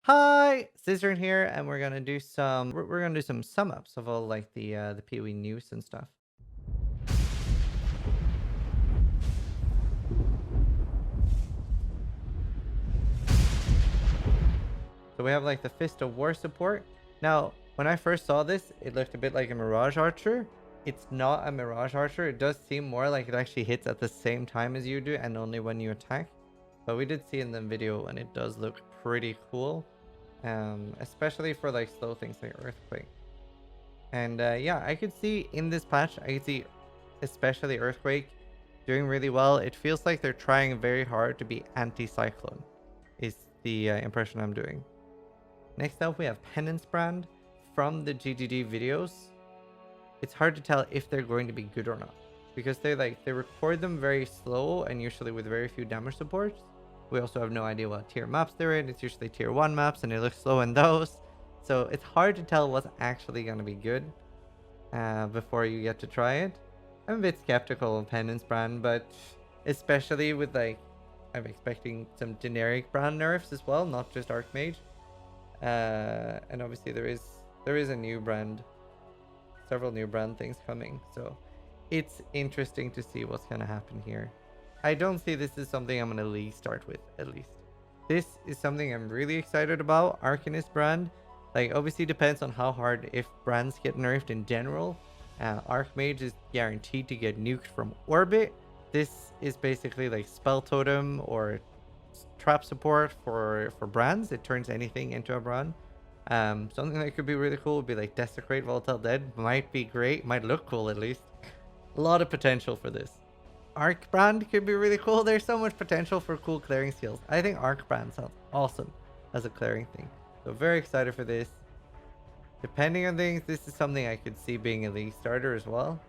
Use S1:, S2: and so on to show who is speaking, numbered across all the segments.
S1: Hi, Zizaran here, and we're gonna do some sum ups of all like the PoE news and stuff. So we have like the Fist of War support. Now, when I first saw this, it looked a bit like a Mirage Archer. It's not a Mirage Archer. It does seem more like it actually hits at the same time as you do, and only when you attack. But we did see in the video, and it does look pretty cool, especially for like slow things like Earthquake. And yeah, I could see in this patch, I could see especially Earthquake doing really well. It feels like they're trying very hard to be anti-Cyclone, is the impression I'm doing. Next up, we have Penance Brand from the GGG videos. It's hard to tell if they're going to be good or not, because they record them very slow and usually with very few damage supports. We also have no idea what tier maps they're in. It's usually tier 1 maps and it looks slow in those. So it's hard to tell what's actually going to be good before you get to try it. I'm a bit skeptical of Penance Brand, but especially with like, I'm expecting some generic brand nerfs as well, not just Archmage. And obviously there is a new brand, several new brand things coming. So it's interesting to see what's going to happen here. I don't see this as something I'm going to start with, at least. This is something I'm really excited about. Arcanist Brand. Like, obviously depends on how hard, if brands get nerfed in general. Archmage is guaranteed to get nuked from orbit. This is basically like spell totem or trap support for brands. It turns anything into a brand. Something that could be really cool would be like Desecrate Volatile Dead. Might be great. Might look cool at least. A lot of potential for this. Arc Brand could be really cool. There's so much potential for cool clearing skills. I think Arc Brand sounds awesome as a clearing thing. So very excited for this. Depending on things, this is something I could see being a league starter as well.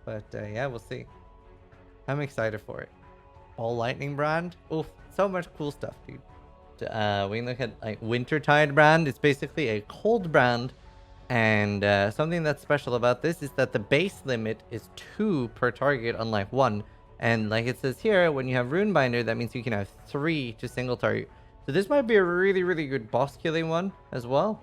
S1: But yeah, we'll see. I'm excited for it. All Lightning Brand. Oof, so much cool stuff, dude. We can look at like Wintertide Brand. It's basically a cold brand. And something that's special about this is that the base limit is 2 per target, unlike 1. And like it says here, when you have Runebinder, that means you can have 3 to single target. So this might be a really, really good boss killing one as well.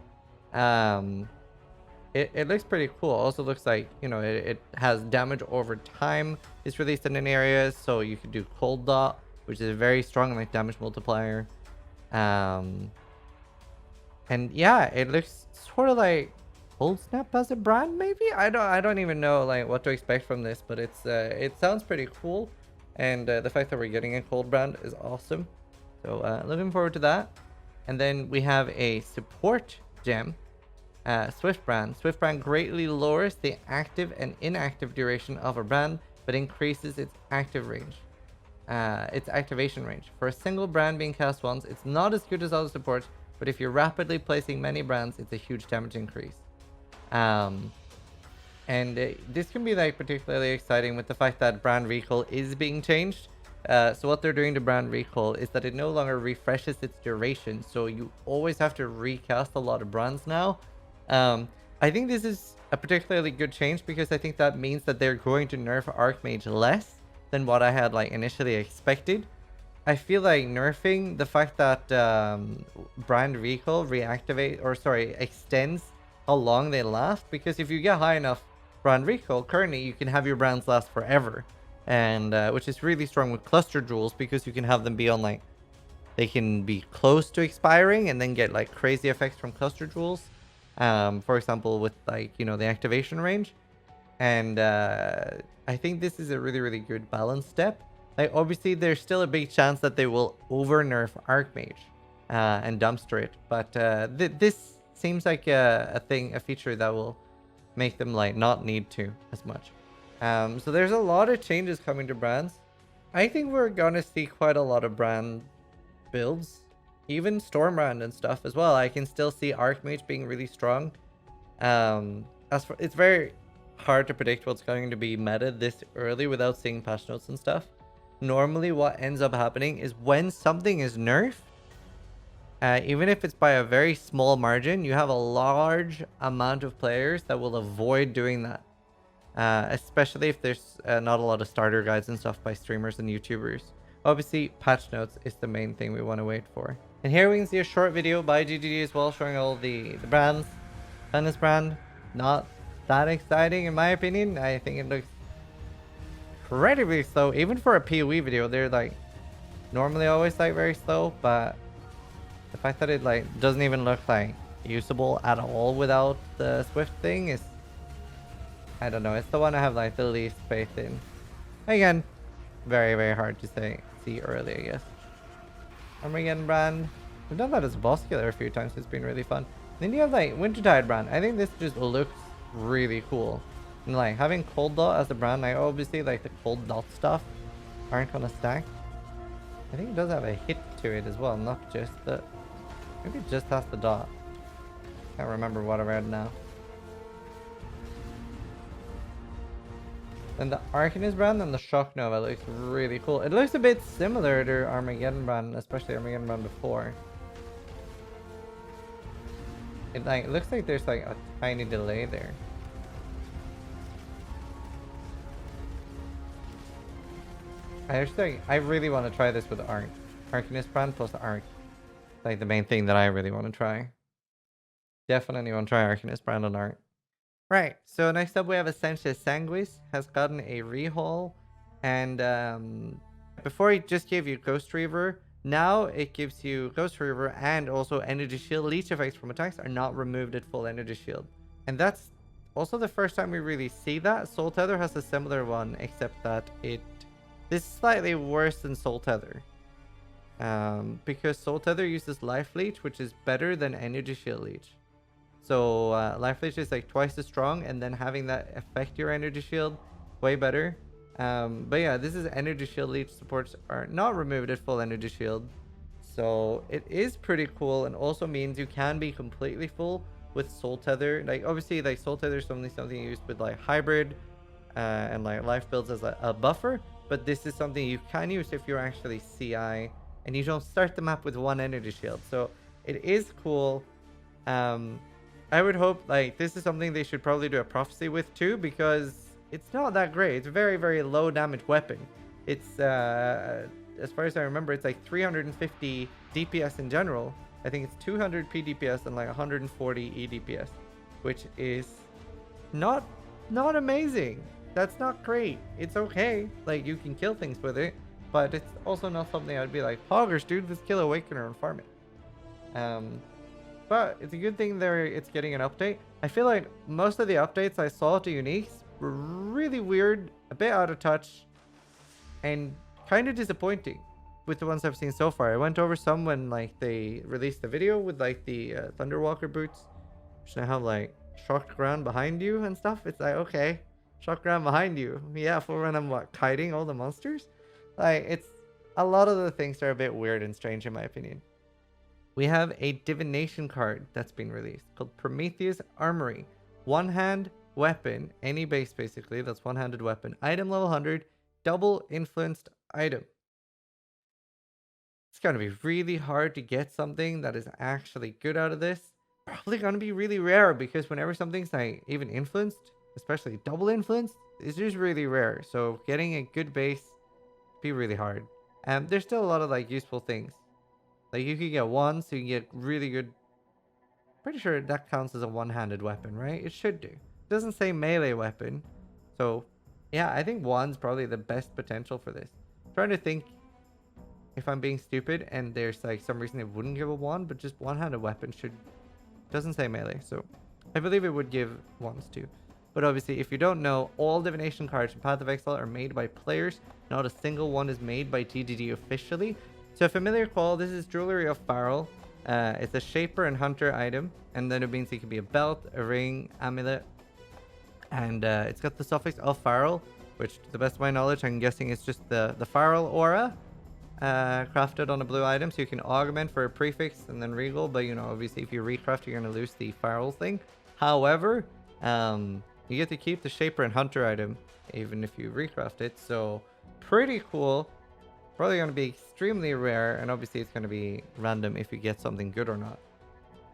S1: It looks pretty cool. Also looks like, you know, it has damage over time. It's released in an area, so you could do Cold Dot, which is a very strong like damage multiplier. And yeah, it looks sort of like Cold Snap as a brand, maybe. I don't even know like what to expect from this, but it sounds pretty cool, and the fact that we're getting a cold brand is awesome. So looking forward to that. And then we have a support gem, Swift Brand. Swift Brand greatly lowers the active and inactive duration of a brand, but increases its active range. Its activation range. For a single brand being cast once, it's not as good as other supports, but if you're rapidly placing many brands, it's a huge damage increase. This can be like particularly exciting with the fact that brand recall is being changed. So what they're doing to brand recall is that it no longer refreshes its duration, so you always have to recast a lot of brands now. I think this is a particularly good change because I think that means that they're going to nerf Archmage less than what I had like initially expected. I feel like nerfing the fact that brand recall extends how long they last, because if you get high enough brand recall, currently you can have your brands last forever, and which is really strong with cluster jewels because you can have them be on like, they can be close to expiring and then get like crazy effects from cluster jewels. For example, with like, you know, the activation range. And I think this is a really, really good balance step. Like, obviously, there's still a big chance that they will over nerf Archmage and dumpster it. But this seems like a feature that will make them like not need to as much. So there's a lot of changes coming to brands. I think we're gonna see quite a lot of brand builds, even Storm Brand and stuff as well. I can still see Archmage being really strong. It's very hard to predict what's going to be meta this early without seeing patch notes and stuff. Normally what ends up happening is when something is nerfed, even if it's by a very small margin, you have a large amount of players that will avoid doing that. Especially if there's not a lot of starter guides and stuff by streamers and YouTubers. Obviously, patch notes is the main thing we want to wait for. And here we can see a short video by GGG as well, showing all the brands. Penance Brand, not that exciting in my opinion. I think it looks incredibly slow. Even for a PoE video, they're like normally always like very slow, but the fact that it like doesn't even look like usable at all without the Swift thing is, I don't know, it's the one I have like the least faith in. Again, very hard to see early, I guess. Armageddon Brand, we've done that as a boss killer a few times. It's been really fun. Then you have like Wintertide Brand. I think this just looks really cool. And like having Cold Dot as a brand, like obviously like the Cold Dot stuff aren't gonna stack. I think it does have a hit to it as well, not just the, maybe it just has the dot. Can't remember what I read now. Then the Arcanist Brand and the Shock Nova looks really cool. It looks a bit similar to Armageddon Brand, especially Armageddon Brand before. It like looks like there's like a tiny delay there. I really want to try this with Arc. Arcanist Brand plus Arc. Like the main thing that I really want to try. Definitely want to try Arcanist Brand on Arc. Right, so next up we have Essential Sanguis, has gotten a rehaul, and before it just gave you Ghost Reaver, now it gives you Ghost Reaver and also Energy Shield. Leech effects from attacks are not removed at full Energy Shield. And that's also the first time we really see that. Soul Tether has a similar one, except that this is slightly worse than Soul Tether. Because Soul Tether uses Life Leech, which is better than Energy Shield Leech. So Life Leech is like twice as strong, and then having that affect your Energy Shield, way better. But yeah, this is Energy Shield Leech supports are not removed at full Energy Shield. So it is pretty cool, and also means you can be completely full with Soul Tether. Like obviously like Soul Tether is only something used with like hybrid and like life builds as a buffer. But this is something you can use if you're actually CI and you don't start the map with one Energy Shield. So it is cool. I would hope like this is something they should probably do a prophecy with too, because it's not that great. It's a very low damage weapon. It's as far as I remember, it's like 350 DPS in general. I think it's 200 PDPS and like 140 EDPS, which is not amazing. That's not great. It's okay. Like you can kill things with it, but it's also not something I'd be like, Hoggers, dude, let's kill Awakener and farm it. But it's a good thing it's getting an update. I feel like most of the updates I saw to Uniques were really weird, a bit out of touch, and kind of disappointing with the ones I've seen so far. I went over some when like they released the video with like the Thunderwalker boots, which now have like shocked ground behind you and stuff. It's like, okay, shocked ground behind you. Yeah, for when I'm what, kiting all the monsters? Like it's a lot of the things are a bit weird and strange in my opinion. We have a divination card that's been released called Prometheus Armory. One-hand weapon, any base basically, that's one-handed weapon. Item level 100, double influenced item. It's going to be really hard to get something that is actually good out of this. Probably going to be really rare, because whenever something's like even influenced, especially double influenced, it's just really rare. So getting a good base be really hard. And there's still a lot of like useful things. Like you could get one, so you can get really good. Pretty sure that counts as a one-handed weapon, right? It should do. It doesn't say melee weapon. So yeah, I think one's probably the best potential for this. I'm trying to think if I'm being stupid and there's like some reason it wouldn't give a one, but just one-handed weapon doesn't say melee. So I believe it would give ones too. But obviously, if you don't know, all divination cards in Path of Exile are made by players. Not a single one is made by TGD officially. So Familiar Call, this is Jewelry of Farrell. It's a Shaper and Hunter item, and then it means it can be a belt, a ring, amulet, and it's got the suffix of Farrell, which to the best of my knowledge, I'm guessing it's just the Farrell aura crafted on a blue item, so you can augment for a prefix and then regal, but you know, obviously if you recraft, you're going to lose the Farrell thing. However, you get to keep the Shaper and Hunter item, even if you recraft it, so pretty cool. Probably going to be extremely rare, and obviously it's going to be random if you get something good or not.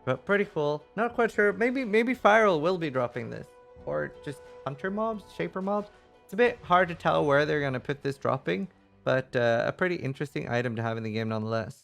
S1: But pretty cool. Not quite sure. Maybe Farrell will be dropping this, or just Hunter mobs, Shaper mobs. It's a bit hard to tell where they're going to put this dropping, but a pretty interesting item to have in the game nonetheless.